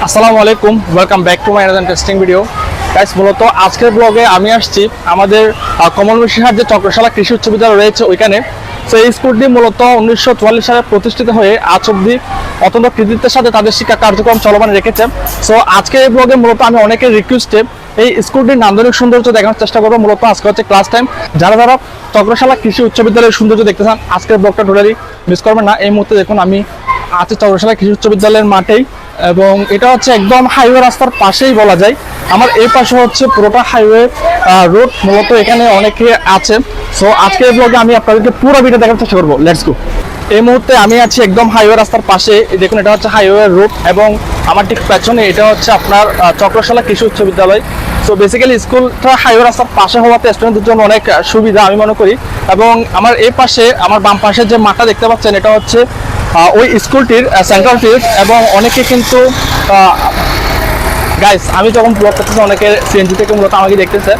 আসসালামু আলাইকুম, welcome back to my another interesting video. Guys, মূলত আজকের ব্লগে আমি আসছি আমাদের কমলমুশিহাট যে চক্রশালা কৃষি উচ্চ বিদ্যালয় রয়েছে ওইখানে। তো এই স্কুলটি মূলত 1944 সালে প্রতিষ্ঠিত হয়ে আজ অবধি অত্যন্ত কৃতিত্বের সাথে তাদের শিক্ষা কার্যক্রম চলমান রেখেছে। সো আজকের এই ব্লগে মূলত আমি অনেকের রিকোয়েস্টে এই স্কুলটির নান্দনিক সৌন্দর্য দেখানোর চেষ্টা করবো। মূলত আজকে হচ্ছে ক্লাস টাইম। যারা চক্রশালা কৃষি উচ্চ বিদ্যালয়ের সৌন্দর্য দেখতে চান আজকের ব্লগটা টোটালি মিস করবেন না। এই মুহূর্তে দেখুন আমি আছি চক্রশালা কৃষি উচ্চ বিদ্যালয়ের মাঠেই, এবং এটা হচ্ছে একদম হাইওয়ে রাস্তার পাশেই বলা যায়। আমার এই পাশে হচ্ছে পুরোটা হাইওয়ে রোড, মূলত এখানে অনেকে আছে। সো আজকের ব্লগে আমি আপনাদেরকে পুরো ভিডিও দেখার চেষ্টা করবো। Let's go. এই মুহূর্তে আমি আছি একদম হাইওয়ে রাস্তার পাশে। দেখুন এটা হচ্ছে হাইওয়ে রোড, এবং আমার ঠিক পেছনে এটা হচ্ছে আপনার চক্রশালা কৃষি উচ্চ বিদ্যালয়। সো বেসিক্যালি স্কুলটা হাইওয়ে রাস্তার পাশে হওয়াতে স্টুডেন্টদের জন্য অনেক সুবিধা আমি মনে করি। এবং আমার এই পাশে, আমার বাম পাশে যে মাঠটা দেখতে পাচ্ছেন এটা হচ্ছে ওই স্কুলটির সেন্ট্রাল ফিল্ড। এবং অনেকে কিন্তু গাইস, আমি যখন ব্লগ করতেছি অনেকে সিএনজি থেকে মূলত আমাকে দেখতেছে।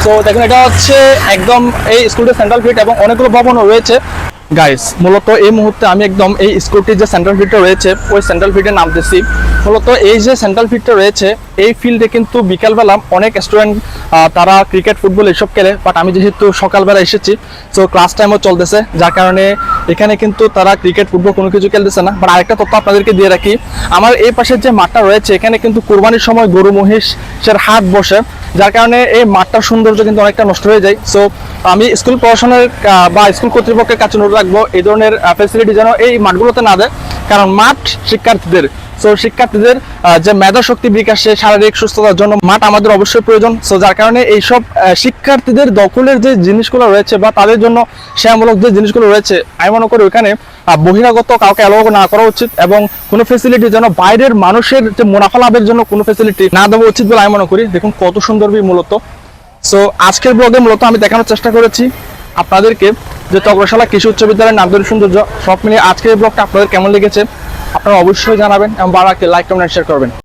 সো দেখুন এটা হচ্ছে একদম এই স্কুলটির সেন্ট্রাল ফিল্ড, এবং অনেকগুলো ভবনও রয়েছে। গাইস, মূলত এই মুহূর্তে আমি একদম এই স্কুলটির যে সেন্ট্রাল ফিল্ডটা রয়েছে ওই সেন্ট্রাল ফিল্ডে নামতেছি। মূলত এই যে সেন্ট্রাল ফিল্ডটা রয়েছে এই ফিল্ডে কিন্তু বিকালবেলা অনেক স্টুডেন্ট তারা ক্রিকেট, ফুটবল এসব খেলে। বাট আমি যেহেতু সকালবেলা এসেছি, সো ক্লাস টাইমও চলতেছে, যার কারণে এখানে কিন্তু তারা ক্রিকেট, ফুটবল কোনো কিছু খেলতেছে না। বাট আরেকটা তথ্য আপনাদেরকে দিয়ে রাখি, আমার এই পাশের যে মাঠটা রয়েছে এখানে কিন্তু কুরবানির সময় গরু মহিষের হাট বসে, যার কারণে এই মাঠটার সৌন্দর্য কিন্তু অনেকটা নষ্ট হয়ে যায়। সো আমি স্কুল প্রশাসনের বা স্কুল কর্তৃপক্ষের কাছে অনুরোধ রাখবো এই ধরনের ফ্যাসিলিটি যেন এই মাঠগুলোতে না দেয়, কারণ মাঠ শিক্ষার্থীদের, সো শিক্ষার্থীদের যে মেধা শক্তি বিকাশে, শারীরিক সুস্থতার জন্য মাঠ আমাদের অবশ্যই প্রয়োজন। সো যার কারণে এইসব শিক্ষার্থীদের দখলের যে জিনিসগুলো রয়েছে বা তাদের জন্য সেবামূলক যে জিনিসগুলো রয়েছে, আমি মনে করি ওইখানে বহিরাগত কাউকে অ্যালাউ না করা উচিত, এবং কোনো ফেসিলিটি যেন বাইরের মানুষের যে মুনাফা লাভের জন্য কোনো ফেসিলিটি না দেওয়া উচিত বলে আমি মনে করি। দেখুন কত সুন্দর মূলত। সো আজকের ব্লগে মূলত আমি দেখানোর চেষ্টা করেছি আপনাদেরকে যে চক্রশালা কৃষি উচ্চ বিদ্যালয়ের নান্দনিক সৌন্দর্য। সব মিলিয়ে আজকের এই ব্লগটা আপনাদের কেমন লেগেছে আপনারা অবশ্যই জানাবেন, এবং বারবার লাইক, কমেন্ট, শেয়ার করবেন।